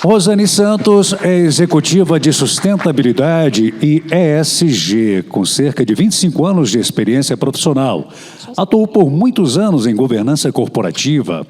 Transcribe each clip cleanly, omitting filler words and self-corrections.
Rosane Santos é executiva de sustentabilidade e ESG, com cerca de 25 anos de experiência profissional. Atuou por muitos anos em governança corporativa,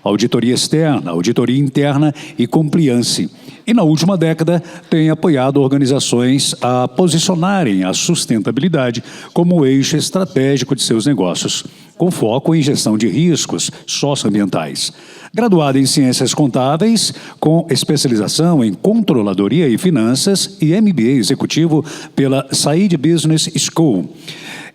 auditoria externa, auditoria interna e compliance. E na última década tem apoiado organizações a posicionarem a sustentabilidade como eixo estratégico de seus negócios, com foco em gestão de riscos socioambientais. Graduada em Ciências Contábeis, com especialização em Controladoria e Finanças e MBA executivo pela Said Business School.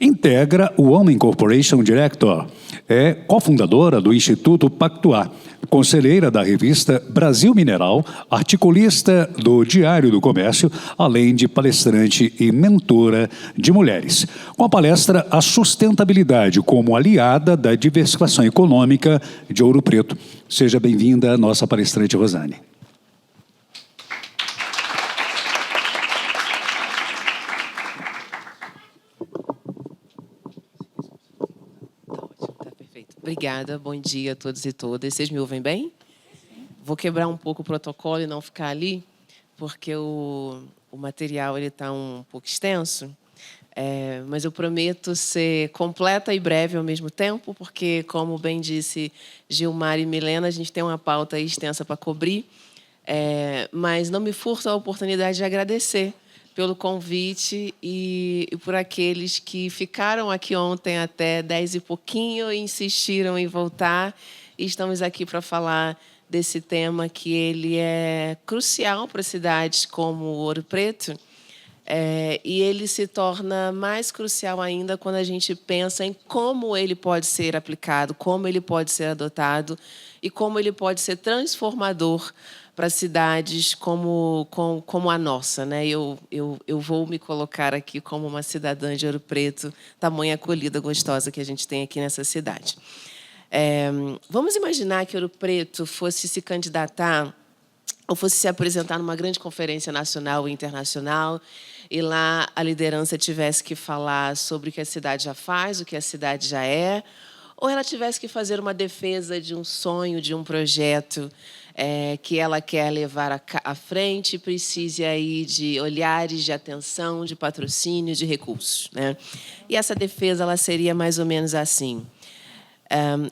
Integra o Women Corporation Director. É cofundadora do Instituto Pactuar, conselheira da revista Brasil Mineral, articulista do Diário do Comércio, além de palestrante e mentora de mulheres. Com a palestra A Sustentabilidade como Aliada da Diversificação Econômica de Ouro Preto. Seja bem-vinda, nossa palestrante Rosane. Obrigada, bom dia a todos e todas. Vocês me ouvem bem? Vou quebrar um pouco o protocolo e não ficar ali, porque o material está um pouco extenso, mas eu prometo ser completa e breve ao mesmo tempo, porque, como bem disse Gilmar e Milena, a gente tem uma pauta extensa para cobrir, mas não me furto a oportunidade de agradecer pelo convite e por aqueles que ficaram aqui ontem até 10 e pouquinho e insistiram em voltar. E estamos aqui para falar desse tema que ele é crucial para cidades como Ouro Preto, e ele se torna mais crucial ainda quando a gente pensa em como ele pode ser aplicado, como ele pode ser adotado e como ele pode ser transformador para cidades como a nossa, né? Eu vou me colocar aqui como uma cidadã de Ouro Preto, tamanha acolhida gostosa que a gente tem aqui nessa cidade. Vamos imaginar que Ouro Preto fosse se candidatar ou fosse se apresentar numa grande conferência nacional e internacional e lá a liderança tivesse que falar sobre o que a cidade já faz, o que a cidade já é, ou ela tivesse que fazer uma defesa de um sonho, de um projeto que ela quer levar à frente, precise aí de olhares de atenção, de patrocínio, de recursos, né? E essa defesa ela seria mais ou menos assim.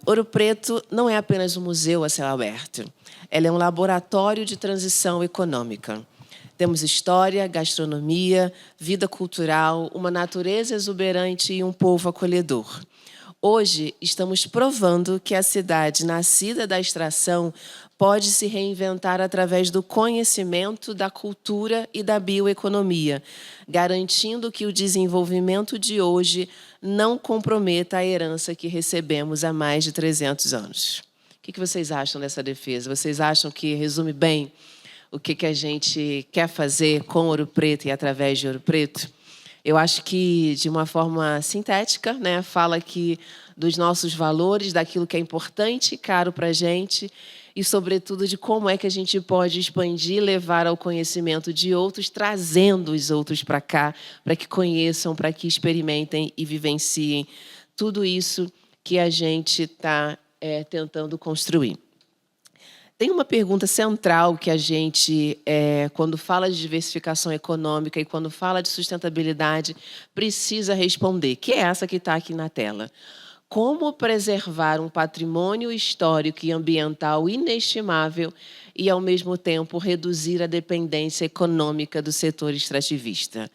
Ouro Preto não é apenas um museu a céu aberto. Ela é um laboratório de transição econômica. Temos história, gastronomia, vida cultural, uma natureza exuberante e um povo acolhedor. Hoje, estamos provando que a cidade nascida da extração pode se reinventar através do conhecimento, da cultura e da bioeconomia, garantindo que o desenvolvimento de hoje não comprometa a herança que recebemos há mais de 300 anos. O que vocês acham dessa defesa? Vocês acham que resume bem o que a gente quer fazer com Ouro Preto e através de Ouro Preto? Eu acho que, de uma forma sintética, né, fala aqui dos nossos valores, daquilo que é importante e caro para a gente e, sobretudo, de como é que a gente pode expandir, levar ao conhecimento de outros, trazendo os outros para cá, para que conheçam, para que experimentem e vivenciem tudo isso que a gente está tentando construir. Tem uma pergunta central que a gente, quando fala de diversificação econômica e quando fala de sustentabilidade, precisa responder, que é essa que está aqui na tela. Como preservar um patrimônio histórico e ambiental inestimável e, ao mesmo tempo, reduzir a dependência econômica do setor extrativista?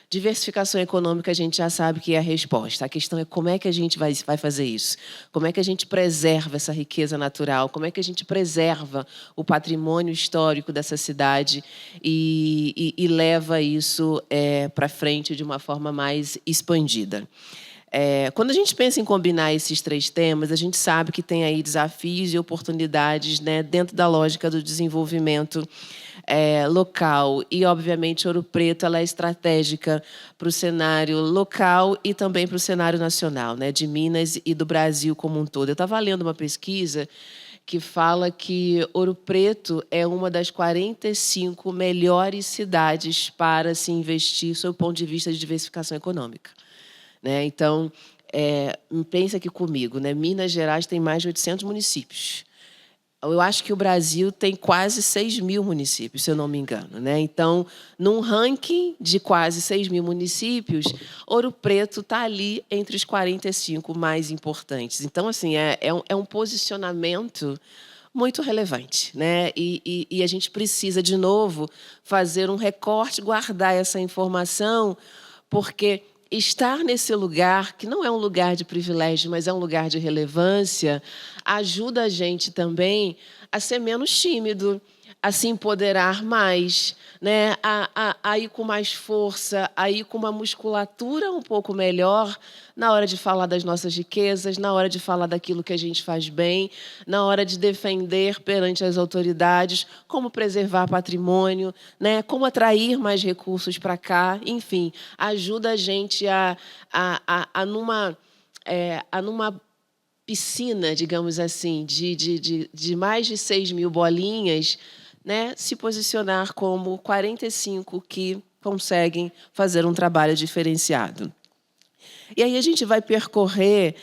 Diversificação econômica, a gente já sabe que é a resposta. A questão é como é que a gente vai fazer isso. Como é que a gente preserva essa riqueza natural? Como é que a gente preserva o patrimônio histórico dessa cidade e leva isso para frente de uma forma mais expandida? Quando a gente pensa em combinar esses três temas, a gente sabe que tem aí desafios e oportunidades, né, dentro da lógica do desenvolvimento local. E, obviamente, Ouro Preto ela é estratégica para o cenário local e também para o cenário nacional, né, de Minas e do Brasil como um todo. Eu estava lendo uma pesquisa que fala que Ouro Preto é uma das 45 melhores cidades para se investir sob o ponto de vista de diversificação econômica. Né? Então, pensa aqui comigo, né? Minas Gerais tem mais de 800 municípios. Eu acho que o Brasil tem quase 6 mil municípios, se eu não me engano, né? Então, num ranking de quase 6 mil municípios, Ouro Preto está ali entre os 45 mais importantes. Então, assim, é um posicionamento muito relevante, né? E a gente precisa, de novo, fazer um recorte, guardar essa informação, porque estar nesse lugar, que não é um lugar de privilégio, mas é um lugar de relevância, ajuda a gente também a ser menos tímido, a se empoderar mais, né? A ir com mais força, a ir com uma musculatura um pouco melhor na hora de falar das nossas riquezas, na hora de falar daquilo que a gente faz bem, na hora de defender perante as autoridades como preservar patrimônio, né? Como atrair mais recursos para cá, enfim, ajuda a gente numa piscina, digamos assim, de mais de 6 mil bolinhas, né, se posicionar como 45 que conseguem fazer um trabalho diferenciado. E aí a gente vai percorrer,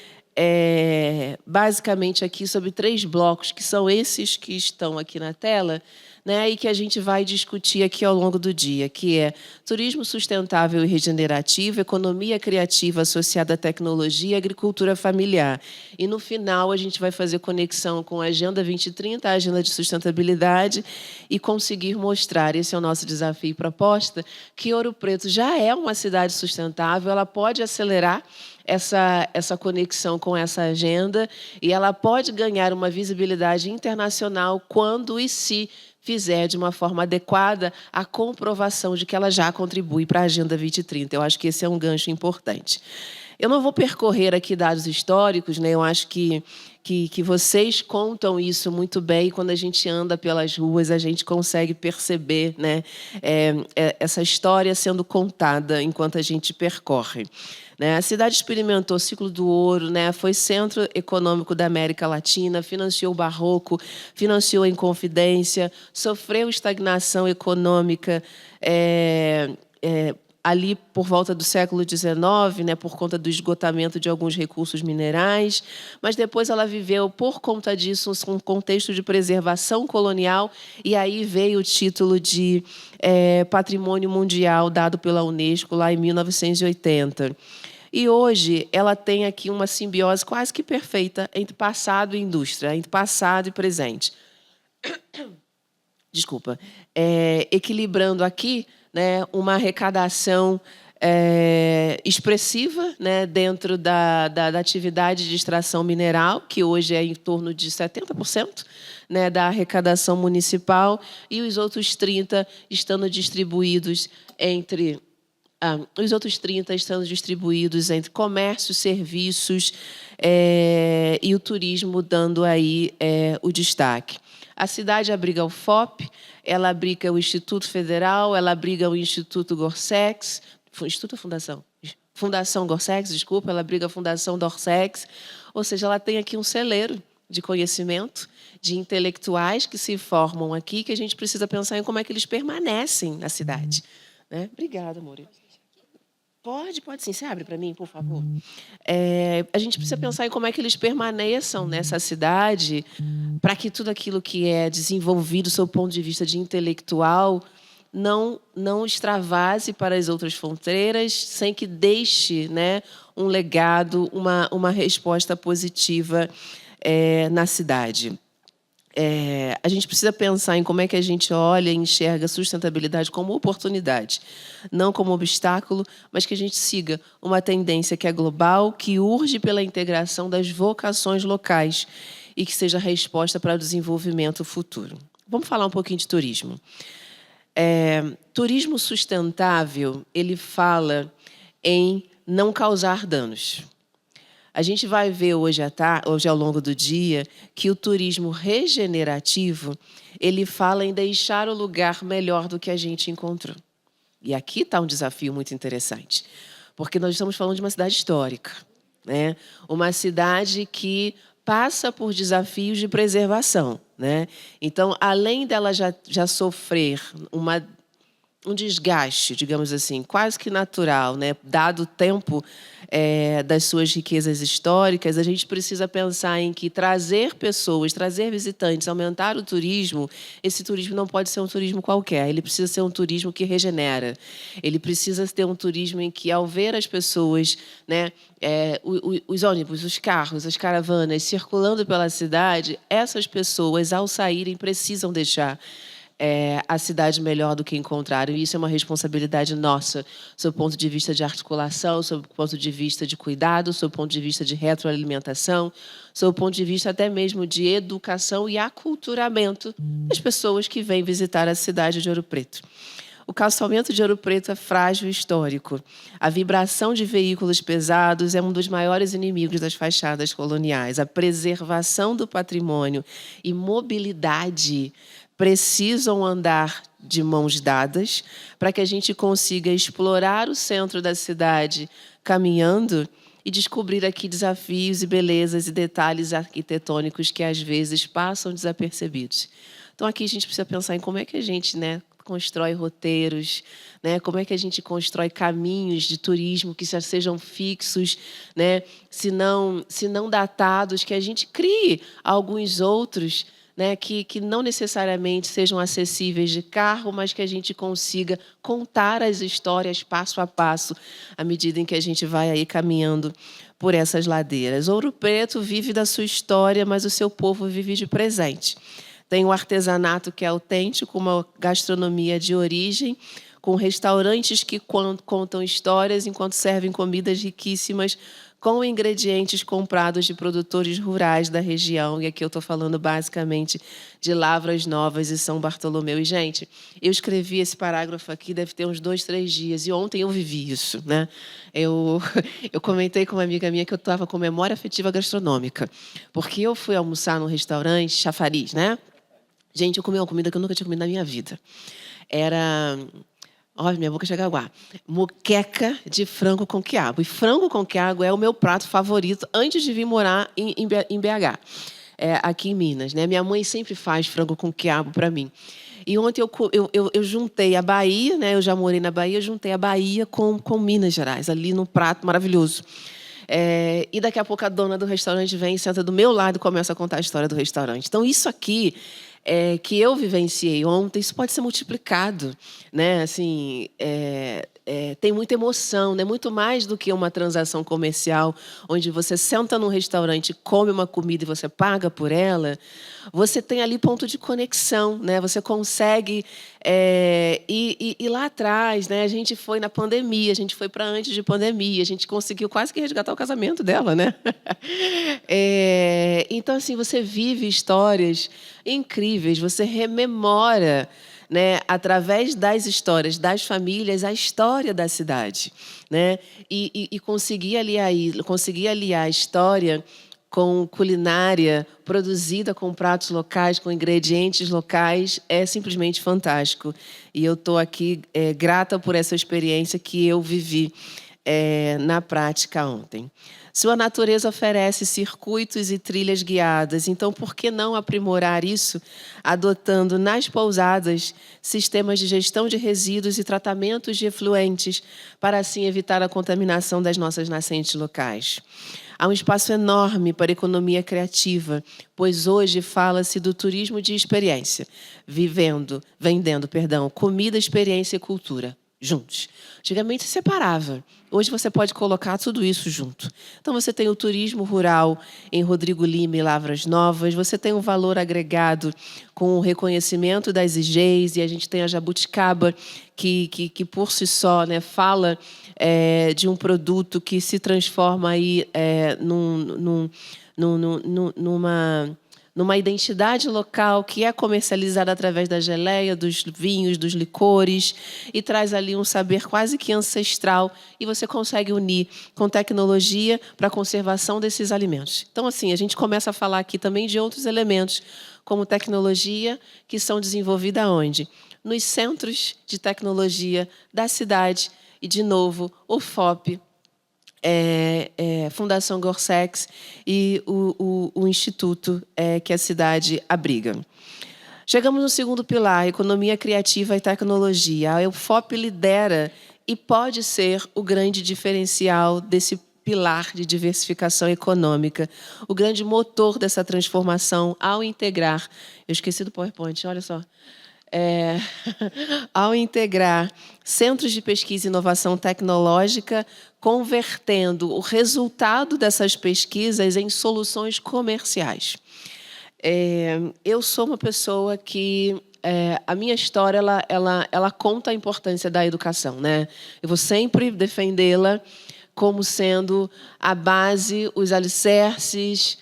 basicamente, aqui sobre 3 blocos, que são esses que estão aqui na tela, né, e que a gente vai discutir aqui ao longo do dia, que é turismo sustentável e regenerativo, economia criativa associada à tecnologia e agricultura familiar. E, no final, a gente vai fazer conexão com a Agenda 2030, a Agenda de Sustentabilidade, e conseguir mostrar, esse é o nosso desafio e proposta, que Ouro Preto já é uma cidade sustentável, ela pode acelerar essa conexão com essa agenda e ela pode ganhar uma visibilidade internacional quando e se fizer de uma forma adequada a comprovação de que ela já contribui para a Agenda 2030. Eu acho que esse é um gancho importante. Eu não vou percorrer aqui dados históricos, né? Eu acho que vocês contam isso muito bem. Quando a gente anda pelas ruas, a gente consegue perceber, né, essa história sendo contada enquanto a gente percorre. A cidade experimentou o ciclo do ouro, né? Foi centro econômico da América Latina, financiou o Barroco, financiou a Inconfidência, sofreu estagnação econômica ali por volta do século XIX, né, por conta do esgotamento de alguns recursos minerais, mas depois ela viveu, por conta disso, um contexto de preservação colonial, e aí veio o título de Patrimônio Mundial dado pela Unesco lá em 1980. E hoje ela tem aqui uma simbiose quase que perfeita entre passado e indústria, entre passado e presente. Desculpa. Equilibrando aqui, né, uma arrecadação expressiva, né, dentro da atividade de extração mineral, que hoje é em torno de 70%, né, da arrecadação municipal, e os outros 30% estando distribuídos entre comércio, serviços e o turismo, dando aí o destaque. A cidade abriga o FOP, ela abriga o Instituto Federal, ela abriga o Instituto Gorsex, Fundação Gorsex, desculpa, ela abriga a Fundação Dorsex, ou seja, ela tem aqui um celeiro de conhecimento, de intelectuais que se formam aqui, que a gente precisa pensar em como é que eles permanecem na cidade. Né? Obrigada, amor. Pode sim. Você abre para mim, por favor? A gente precisa pensar em como é que eles permaneçam nessa cidade para que tudo aquilo que é desenvolvido, do seu ponto de vista de intelectual, não extravase para as outras fronteiras, sem que deixe, né, um legado, uma resposta positiva na cidade. A gente precisa pensar em como é que a gente olha e enxerga a sustentabilidade como oportunidade, não como obstáculo, mas que a gente siga uma tendência que é global, que urge pela integração das vocações locais e que seja a resposta para o desenvolvimento futuro. Vamos falar um pouquinho de turismo. Turismo sustentável, ele fala em não causar danos. A gente vai ver hoje ao longo do dia, que o turismo regenerativo, ele fala em deixar o lugar melhor do que a gente encontrou. E aqui está um desafio muito interessante, porque nós estamos falando de uma cidade histórica, né? Uma cidade que passa por desafios de preservação, né? Então, além dela já sofrer um desgaste, digamos assim, quase que natural, né? Dado o tempo das suas riquezas históricas, a gente precisa pensar em que trazer pessoas, trazer visitantes, aumentar o turismo, esse turismo não pode ser um turismo qualquer, ele precisa ser um turismo que regenera, ele precisa ter um turismo em que, ao ver as pessoas, né, os ônibus, os carros, as caravanas circulando pela cidade, essas pessoas, ao saírem, precisam deixar a cidade melhor do que encontraram. E isso é uma responsabilidade nossa, sob o ponto de vista de articulação, sob o ponto de vista de cuidado, sob o ponto de vista de retroalimentação, sob o ponto de vista até mesmo de educação e aculturamento das pessoas que vêm visitar a cidade de Ouro Preto. O calçamento de Ouro Preto é frágil e histórico. A vibração de veículos pesados é um dos maiores inimigos das fachadas coloniais. A preservação do patrimônio e mobilidade precisam andar de mãos dadas para que a gente consiga explorar o centro da cidade caminhando e descobrir aqui desafios e belezas e detalhes arquitetônicos que, às vezes, passam desapercebidos. Então, aqui a gente precisa pensar em como é que a gente, né, constrói roteiros, né, como é que a gente constrói caminhos de turismo que já sejam fixos, né, se não datados, que a gente crie alguns outros, né, que não necessariamente sejam acessíveis de carro, mas que a gente consiga contar as histórias passo a passo, à medida em que a gente vai aí caminhando por essas ladeiras. Ouro Preto vive da sua história, mas o seu povo vive de presente. Tem um artesanato que é autêntico, uma gastronomia de origem, com restaurantes que contam histórias enquanto servem comidas riquíssimas com ingredientes comprados de produtores rurais da região. E aqui eu estou falando basicamente de Lavras Novas e São Bartolomeu. E, gente, eu escrevi esse parágrafo aqui, deve ter uns 2, 3 dias, e ontem eu vivi isso, né? Eu comentei com uma amiga minha que eu estava com memória afetiva gastronômica, porque eu fui almoçar num restaurante, chafariz, né? Gente, eu comi uma comida que eu nunca tinha comido na minha vida. Era... Olha, minha boca chega a aguar. Moqueca de frango com quiabo. E frango com quiabo é o meu prato favorito antes de vir morar em BH, aqui em Minas, né? Minha mãe sempre faz frango com quiabo para mim. E ontem eu juntei a Bahia, né? Eu já morei na Bahia, eu juntei a Bahia com Minas Gerais, ali num prato maravilhoso. E daqui a pouco a dona do restaurante vem, senta do meu lado e começa a contar a história do restaurante. Então, isso aqui que eu vivenciei ontem, isso pode ser multiplicado, né? Assim, tem muita emoção, né? Muito mais do que uma transação comercial, onde você senta num restaurante, come uma comida e você paga por ela. Você tem ali ponto de conexão, né? Você consegue ir lá atrás, né? A gente foi na pandemia, a gente foi para antes de pandemia, a gente conseguiu quase que resgatar o casamento dela, né? Então, assim, você vive histórias incríveis, você rememora, né, através das histórias das famílias, a história da cidade, né? E conseguir aliar a história com culinária produzida com pratos locais, com ingredientes locais, é simplesmente fantástico. E eu estou aqui grata por essa experiência que eu vivi na prática ontem. Sua natureza oferece circuitos e trilhas guiadas, então por que não aprimorar isso adotando nas pousadas sistemas de gestão de resíduos e tratamentos de efluentes para assim evitar a contaminação das nossas nascentes locais? Há um espaço enorme para a economia criativa, pois hoje fala-se do turismo de experiência, vendendo comida, experiência e cultura juntos. Antigamente se separava. Hoje você pode colocar tudo isso junto. Então você tem o turismo rural em Rodrigo Lima e Lavras Novas, você tem um valor agregado com o reconhecimento das IGs, e a gente tem a Jabuticaba, que por si só, né, fala de um produto que se transforma aí numa identidade local que é comercializada através da geleia, dos vinhos, dos licores, e traz ali um saber quase que ancestral, e você consegue unir com tecnologia para a conservação desses alimentos. Então, assim, a gente começa a falar aqui também de outros elementos, como tecnologia, que são desenvolvidas onde? Nos centros de tecnologia da cidade, e, de novo, o FOP, Fundação Gorsex e o instituto que a cidade abriga. Chegamos no segundo pilar, economia criativa e tecnologia. A UFOP lidera e pode ser o grande diferencial desse pilar de diversificação econômica, o grande motor dessa transformação ao integrar... Eu esqueci do PowerPoint, olha só. Ao integrar centros de pesquisa e inovação tecnológica, convertendo o resultado dessas pesquisas em soluções comerciais. Eu sou uma pessoa que... a minha história ela conta a importância da educação, né? Eu vou sempre defendê-la como sendo a base, os alicerces,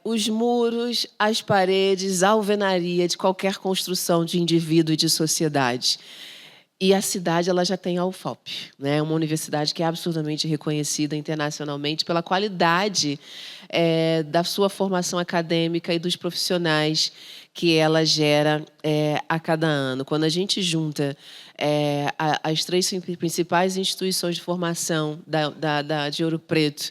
os muros, as paredes, a alvenaria de qualquer construção de indivíduo e de sociedade. E a cidade ela já tem a UFOP, né? Uma universidade que é absurdamente reconhecida internacionalmente pela qualidade da sua formação acadêmica e dos profissionais que ela gera a cada ano. Quando a gente junta as 3 principais instituições de formação de Ouro Preto,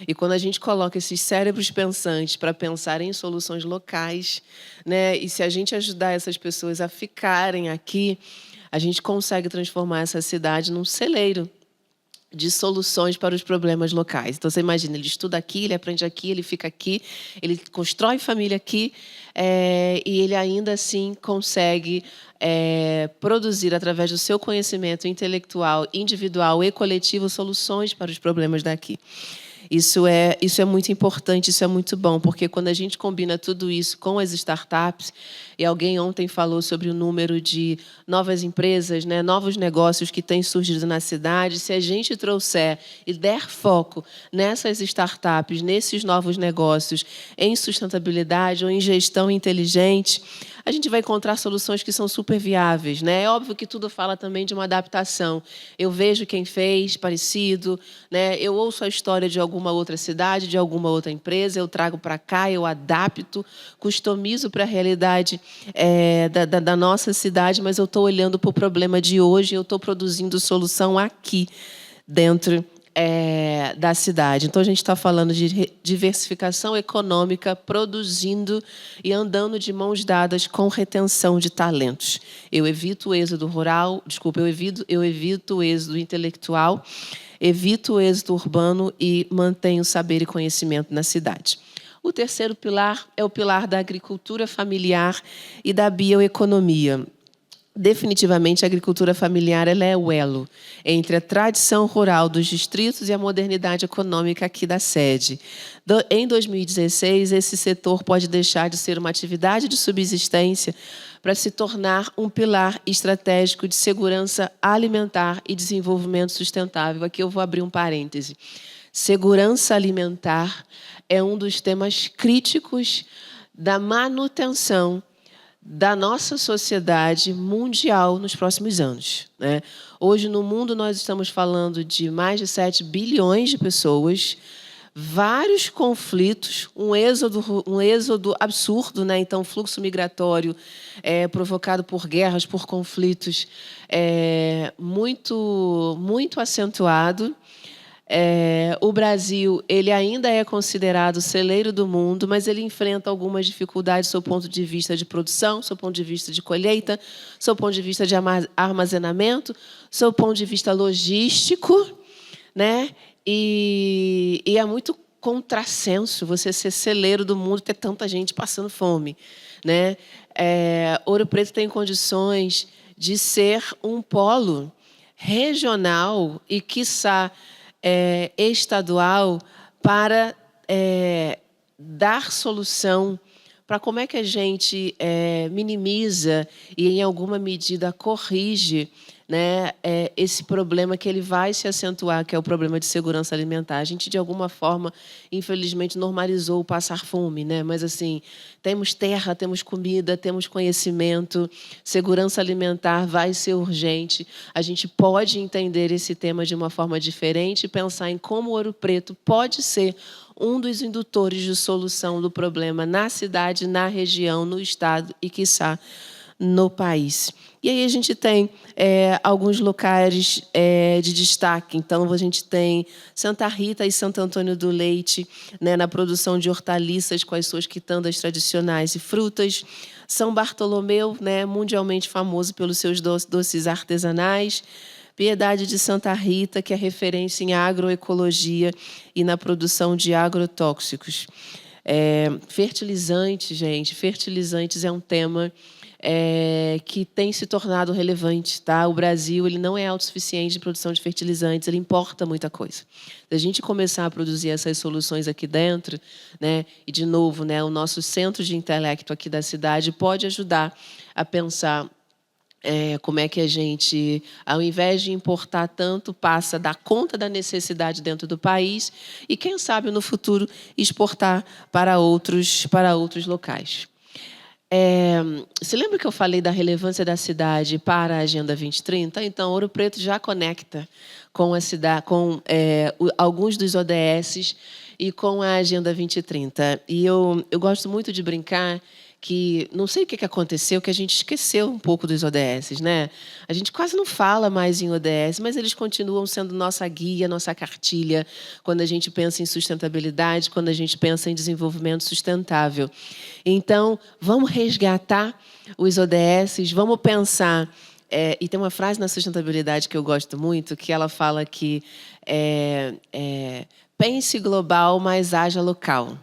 e quando a gente coloca esses cérebros pensantes para pensar em soluções locais, né? E se a gente ajudar essas pessoas a ficarem aqui, a gente consegue transformar essa cidade num celeiro de soluções para os problemas locais. Então, você imagina, ele estuda aqui, ele aprende aqui, ele fica aqui, ele constrói família aqui, e ele ainda assim consegue produzir, através do seu conhecimento intelectual, individual e coletivo, soluções para os problemas daqui. Isso é muito importante, isso é muito bom, porque quando a gente combina tudo isso com as startups, e alguém ontem falou sobre o número de novas empresas, né, novos negócios que têm surgido na cidade, se a gente trouxer e der foco nessas startups, nesses novos negócios, em sustentabilidade ou em gestão inteligente, a gente vai encontrar soluções que são super viáveis, né? É óbvio que tudo fala também de uma adaptação. Eu vejo quem fez parecido, né? Eu ouço a história de alguma outra cidade, de alguma outra empresa, eu trago para cá, eu adapto, customizo para a realidade da nossa cidade, mas eu estou olhando para o problema de hoje, eu estou produzindo solução aqui, dentro da cidade. Então, a gente está falando de diversificação econômica, produzindo e andando de mãos dadas com retenção de talentos. Eu evito o êxodo rural, desculpa, eu evito o êxodo intelectual, evito o êxodo urbano e mantenho saber e conhecimento na cidade. O terceiro pilar é o pilar da agricultura familiar e da bioeconomia. Definitivamente, a agricultura familiar ela é o elo entre a tradição rural dos distritos e a modernidade econômica aqui da sede. Em 2016, esse setor pode deixar de ser uma atividade de subsistência para se tornar um pilar estratégico de segurança alimentar e desenvolvimento sustentável. Aqui eu vou abrir um parêntese. Segurança alimentar é um dos temas críticos da manutenção da nossa sociedade mundial nos próximos anos, né? Hoje, no mundo, nós estamos falando de mais de 7 bilhões de pessoas, vários conflitos, um êxodo absurdo, né? Então, fluxo migratório provocado por guerras, por conflitos, muito acentuado. O Brasil ele ainda é considerado o celeiro do mundo, mas ele enfrenta algumas dificuldades do seu ponto de vista de produção, do seu ponto de vista de colheita, do seu ponto de vista de armazenamento, do seu ponto de vista logístico, né? E é muito contrassenso você ser celeiro do mundo e ter tanta gente passando fome, né? Ouro Preto tem condições de ser um polo regional e, quiçá, estadual para dar solução para como é que a gente minimiza e, em alguma medida, corrige, né, esse problema que ele vai se acentuar, que é o problema de segurança alimentar. A gente, de alguma forma, infelizmente, normalizou o passar fome, né? Mas, assim, temos terra, temos comida, temos conhecimento, segurança alimentar vai ser urgente. A gente pode entender esse tema de uma forma diferente e pensar em como Ouro Preto pode ser um dos indutores de solução do problema na cidade, na região, no estado e, quiçá, no país. E aí a gente tem alguns locais de destaque. Então, a gente tem Santa Rita e Santo Antônio do Leite, né, na produção de hortaliças com as suas quitandas tradicionais e frutas. São Bartolomeu, né, mundialmente famoso pelos seus doces artesanais. Piedade de Santa Rita, que é referência em agroecologia e na produção de agrotóxicos. Fertilizantes, gente. Fertilizantes é um tema que tem se tornado relevante. Tá? O Brasil ele não é autossuficiente em produção de fertilizantes, ele importa muita coisa. Se a gente começar a produzir essas soluções aqui dentro, né, e, de novo, né, o nosso centro de intelecto aqui da cidade pode ajudar a pensar como é que a gente, ao invés de importar tanto, passa a dar conta da necessidade dentro do país e, quem sabe, no futuro, exportar para outros locais. Se lembra que eu falei da relevância da cidade para a Agenda 2030? Então, Ouro Preto já conecta com a cidade, com alguns dos ODS e com a Agenda 2030. E eu gosto muito de brincar que não sei o que aconteceu, que a gente esqueceu um pouco dos ODS, né? A gente quase não fala mais em ODS, mas eles continuam sendo nossa guia, nossa cartilha, quando a gente pensa em sustentabilidade, quando a gente pensa em desenvolvimento sustentável. Então, vamos resgatar os ODS, vamos pensar... e tem uma frase na sustentabilidade que eu gosto muito, que ela fala que pense global, mas haja local.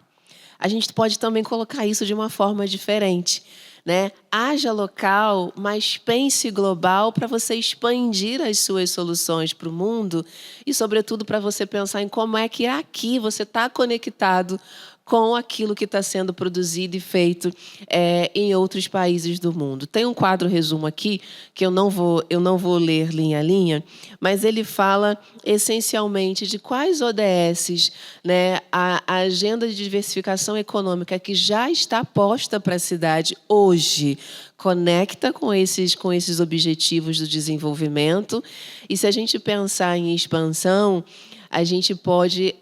A gente pode também colocar isso de uma forma diferente, né? Haja local, mas pense global para você expandir as suas soluções para o mundo e, sobretudo, para você pensar em como é que aqui você está conectado com aquilo que está sendo produzido e feito em outros países do mundo. Tem um quadro resumo aqui, que eu não vou ler linha a linha, mas ele fala essencialmente de quais ODS, né, a agenda de diversificação econômica que já está posta para a cidade hoje conecta com esses objetivos do desenvolvimento. E se a gente pensar em expansão, a gente pode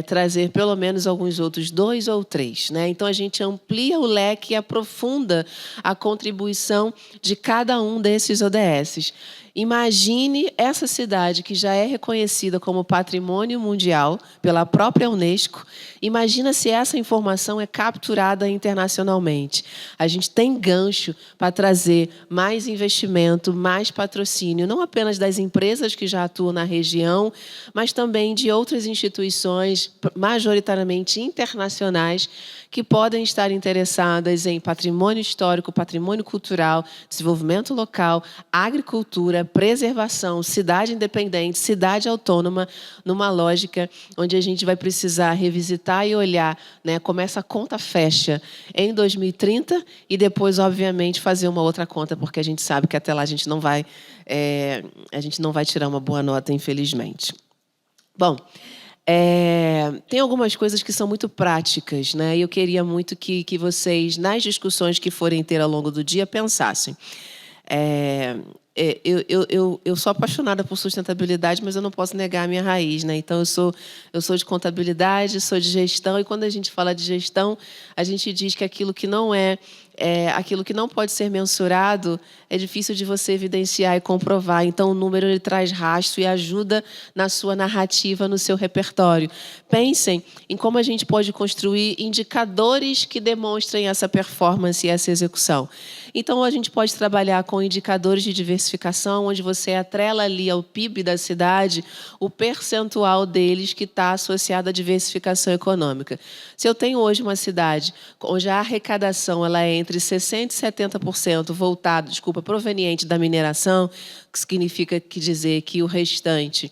trazer pelo menos alguns outros 2 ou 3. Né? Então, a gente amplia o leque e aprofunda a contribuição de cada um desses ODS. Imagine essa cidade que já é reconhecida como patrimônio mundial pela própria Unesco. Imagina se essa informação é capturada internacionalmente. A gente tem gancho para trazer mais investimento, mais patrocínio, não apenas das empresas que já atuam na região, mas também de outras instituições, majoritariamente internacionais, que podem estar interessadas em patrimônio histórico, patrimônio cultural, desenvolvimento local, agricultura, preservação, cidade independente, cidade autônoma, numa lógica onde a gente vai precisar revisitar e olhar, né, como essa conta fecha em 2030 e depois, obviamente, fazer uma outra conta, porque a gente sabe que até lá a gente não vai tirar uma boa nota, infelizmente. Bom, tem algumas coisas que são muito práticas, né? E eu queria muito que vocês, nas discussões que forem ter ao longo do dia, pensassem. Eu sou apaixonada por sustentabilidade, mas eu não posso negar a minha raiz, né? Então, eu sou de contabilidade, sou de gestão, e quando a gente fala de gestão, a gente diz que aquilo que não pode ser mensurado é difícil de você evidenciar e comprovar. Então, o número ele traz rastro e ajuda na sua narrativa, no seu repertório. Pensem em como a gente pode construir indicadores que demonstrem essa performance e essa execução. Então, a gente pode trabalhar com indicadores de diversificação, onde você atrela ali ao PIB da cidade o percentual deles que está associado à diversificação econômica. Se eu tenho hoje uma cidade onde a arrecadação ela é entre 60% e 70% proveniente da mineração, que significa dizer que o restante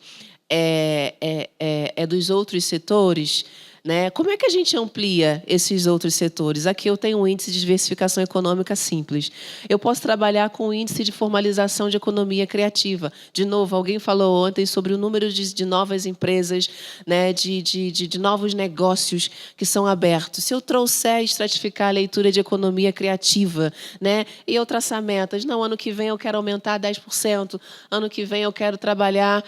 é dos outros setores, né? Como é que a gente amplia esses outros setores? Aqui eu tenho um índice de diversificação econômica simples. Eu posso trabalhar com o índice de formalização de economia criativa. De novo, alguém falou ontem sobre o número de novas empresas, né? de novos negócios que são abertos. Se eu trouxer e estratificar a leitura de economia criativa, né? E eu traçar metas, não, ano que vem eu quero aumentar 10%, ano que vem eu quero trabalhar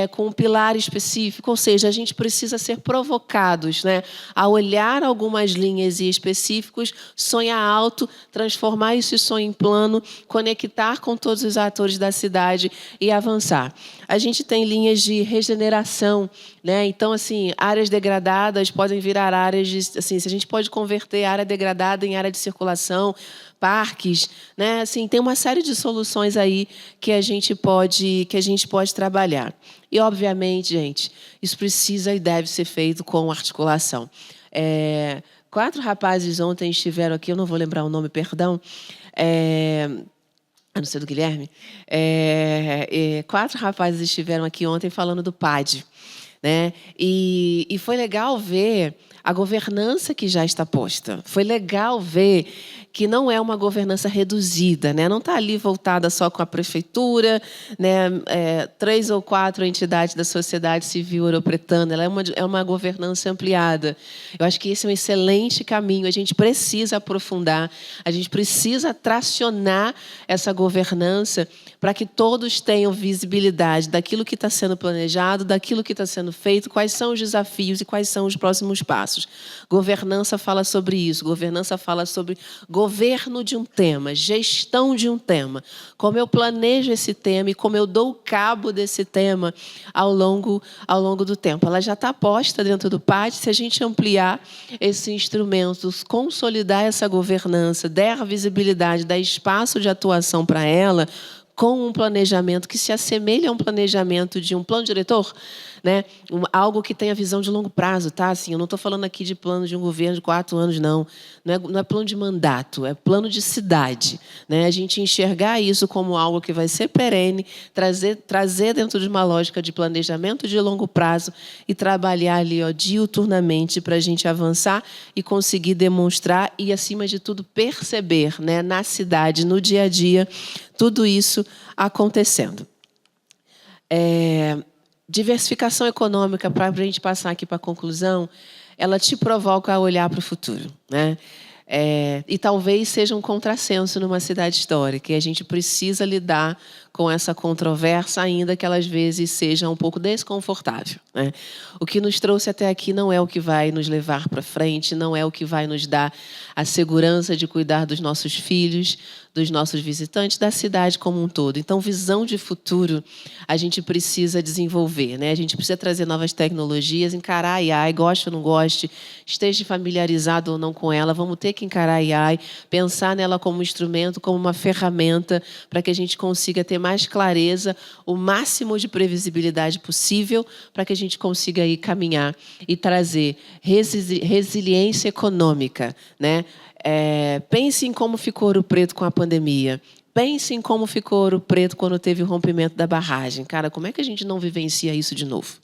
com um pilar específico, ou seja, a gente precisa ser provocado ocupados, né, a olhar algumas linhas e específicos, sonhar alto, transformar esse sonho em plano, conectar com todos os atores da cidade e avançar. A gente tem linhas de regeneração, né? Então, assim, áreas degradadas podem virar áreas de, assim, se a gente pode converter área degradada em área de circulação, parques, né? Assim, tem uma série de soluções aí que a gente pode trabalhar. E, obviamente, gente, isso precisa e deve ser feito com articulação. 4 rapazes ontem estiveram aqui, eu não vou lembrar o nome, perdão, a não ser do Guilherme. 4 rapazes estiveram aqui ontem falando do PAD, né? E foi legal ver a governança que já está posta. Foi legal ver que não é uma governança reduzida, né? Não está ali voltada só com a prefeitura, né? 3 ou 4 entidades da sociedade civil ouropretana. Ela é uma governança ampliada. Eu acho que esse é um excelente caminho. A gente precisa aprofundar, a gente precisa tracionar essa governança para que todos tenham visibilidade daquilo que está sendo planejado, daquilo que está sendo feito, quais são os desafios e quais são os próximos passos. Governança fala sobre isso. Governança fala sobre governo de um tema, gestão de um tema. Como eu planejo esse tema e como eu dou cabo desse tema ao longo do tempo. Ela já está posta dentro do PAD. Se a gente ampliar esse instrumento, consolidar essa governança, der visibilidade, dar espaço de atuação para ela, com um planejamento que se assemelha a um planejamento de um plano diretor, né? Algo que tenha visão de longo prazo, tá? Assim, eu não estou falando aqui de plano de um governo de 4 anos, não. Não é plano de mandato, é plano de cidade, né? A gente enxergar isso como algo que vai ser perene, trazer dentro de uma lógica de planejamento de longo prazo e trabalhar ali, ó, diuturnamente para a gente avançar e conseguir demonstrar e, acima de tudo, perceber, né, na cidade, no dia a dia, tudo isso acontecendo. Diversificação econômica, para a gente passar aqui para a conclusão, ela te provoca a olhar para o futuro, né? E talvez seja um contrassenso numa cidade histórica, e a gente precisa lidar com essa controvérsia, ainda que ela às vezes seja um pouco desconfortável, né? O que nos trouxe até aqui não é o que vai nos levar para frente, não é o que vai nos dar a segurança de cuidar dos nossos filhos, dos nossos visitantes, da cidade como um todo. Então, visão de futuro a gente precisa desenvolver, né? A gente precisa trazer novas tecnologias, encarar a AI, goste ou não goste, esteja familiarizado ou não com ela, vamos ter que encarar a AI, pensar nela como um instrumento, como uma ferramenta, para que a gente consiga ter mais clareza, o máximo de previsibilidade possível, para que a gente consiga aí caminhar e trazer resiliência econômica, né? Pense em como ficou Ouro Preto com a pandemia. Pense em como ficou Ouro Preto quando teve o rompimento da barragem. Cara, como é que a gente não vivencia isso de novo?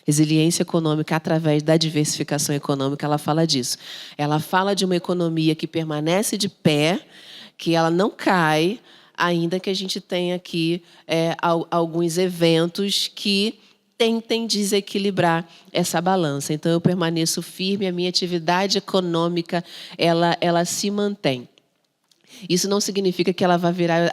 Resiliência econômica através da diversificação econômica, ela fala disso. Ela fala de uma economia que permanece de pé, que ela não cai, ainda que a gente tenha aqui alguns eventos que tentem desequilibrar essa balança. Então, eu permaneço firme, a minha atividade econômica ela se mantém. Isso não significa que ela vai virar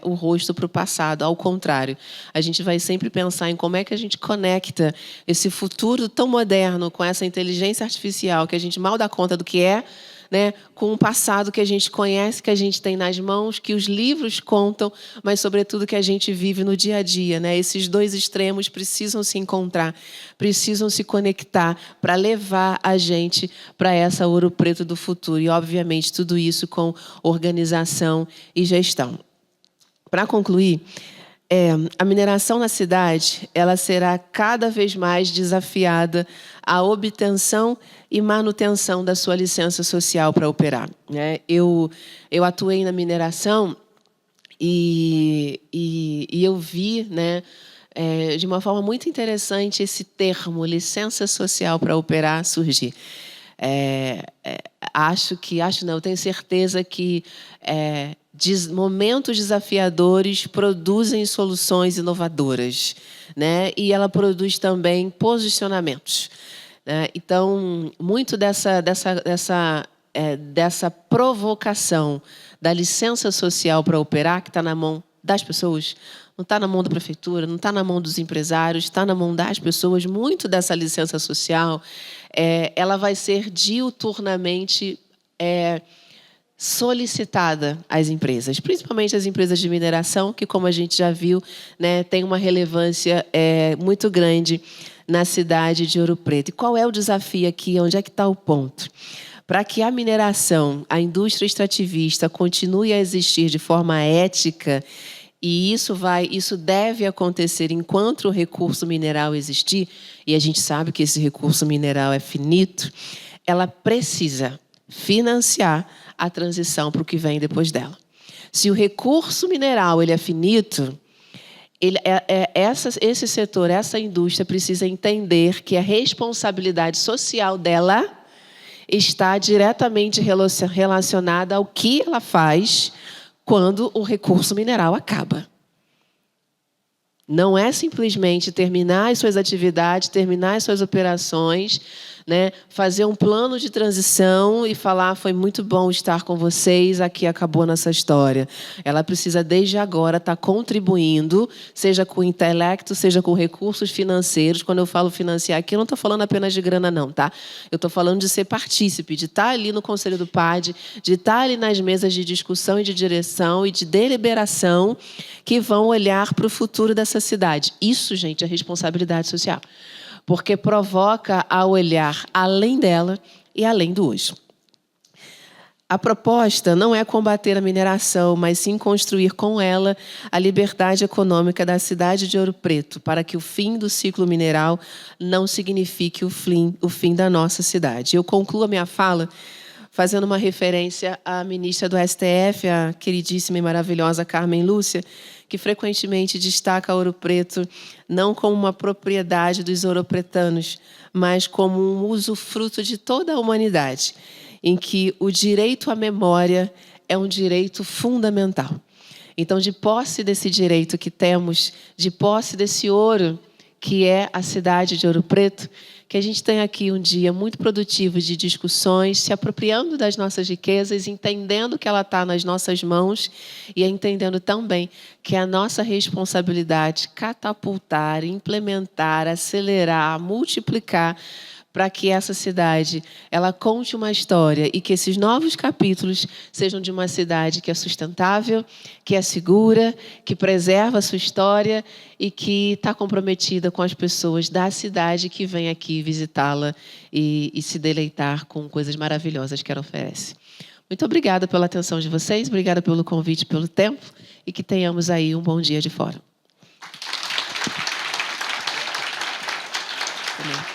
o rosto para o passado. Ao contrário, a gente vai sempre pensar em como é que a gente conecta esse futuro tão moderno com essa inteligência artificial que a gente mal dá conta do que é, né, com um passado que a gente conhece, que a gente tem nas mãos, que os livros contam, mas, sobretudo, que a gente vive no dia a dia, né? Esses dois extremos precisam se encontrar, precisam se conectar para levar a gente para essa Ouro Preto do futuro. E, obviamente, tudo isso com organização e gestão. Para concluir, a mineração na cidade ela será cada vez mais desafiada à obtenção e manutenção da sua licença social para operar, né? Eu atuei na mineração e eu vi, né, de uma forma muito interessante esse termo, licença social para operar, surgir. Eu tenho certeza que momentos desafiadores produzem soluções inovadoras, né? E ela produz também posicionamentos, né? Então, muito dessa provocação da licença social para operar, que está na mão das pessoas, não está na mão da prefeitura, não está na mão dos empresários, está na mão das pessoas. Muito dessa licença social, ela vai ser diuturnamente solicitada às empresas, principalmente as empresas de mineração, que, como a gente já viu, né, tem uma relevância muito grande na cidade de Ouro Preto. E qual é o desafio aqui? Onde é que está o ponto? Para que a mineração, a indústria extrativista continue a existir de forma ética, e isso deve acontecer enquanto o recurso mineral existir, e a gente sabe que esse recurso mineral é finito, ela precisa financiar a transição para o que vem depois dela. Se o recurso mineral ele é finito, esse setor, essa indústria precisa entender que a responsabilidade social dela está diretamente relacionada ao que ela faz quando o recurso mineral acaba. Não é simplesmente terminar as suas atividades, terminar as suas operações, né, fazer um plano de transição e falar: foi muito bom estar com vocês, aqui acabou nossa história. Ela precisa, desde agora, estar contribuindo, seja com intelecto, seja com recursos financeiros. Quando eu falo financiar aqui, eu não estou falando apenas de grana, não, tá? Eu estou falando de ser partícipe, de estar ali no Conselho do PAD, de estar ali nas mesas de discussão e de direção e de deliberação que vão olhar para o futuro dessa cidade. Isso, gente, é responsabilidade social, porque provoca a olhar além dela e além do hoje. A proposta não é combater a mineração, mas sim construir com ela a liberdade econômica da cidade de Ouro Preto, para que o fim do ciclo mineral não signifique o fim da nossa cidade. Eu concluo a minha fala fazendo uma referência à ministra do STF, a queridíssima e maravilhosa Carmen Lúcia, que frequentemente destaca Ouro Preto não como uma propriedade dos ouropretanos, mas como um usufruto de toda a humanidade, em que o direito à memória é um direito fundamental. Então, de posse desse direito que temos, de posse desse ouro que é a cidade de Ouro Preto, que a gente tenha aqui um dia muito produtivo de discussões, se apropriando das nossas riquezas, entendendo que ela está nas nossas mãos e entendendo também que é a nossa responsabilidade catapultar, implementar, acelerar, multiplicar, para que essa cidade ela conte uma história e que esses novos capítulos sejam de uma cidade que é sustentável, que é segura, que preserva a sua história e que está comprometida com as pessoas da cidade que vêm aqui visitá-la e se deleitar com coisas maravilhosas que ela oferece. Muito obrigada pela atenção de vocês, obrigada pelo convite, pelo tempo, e que tenhamos aí um bom dia de fórum. Amém.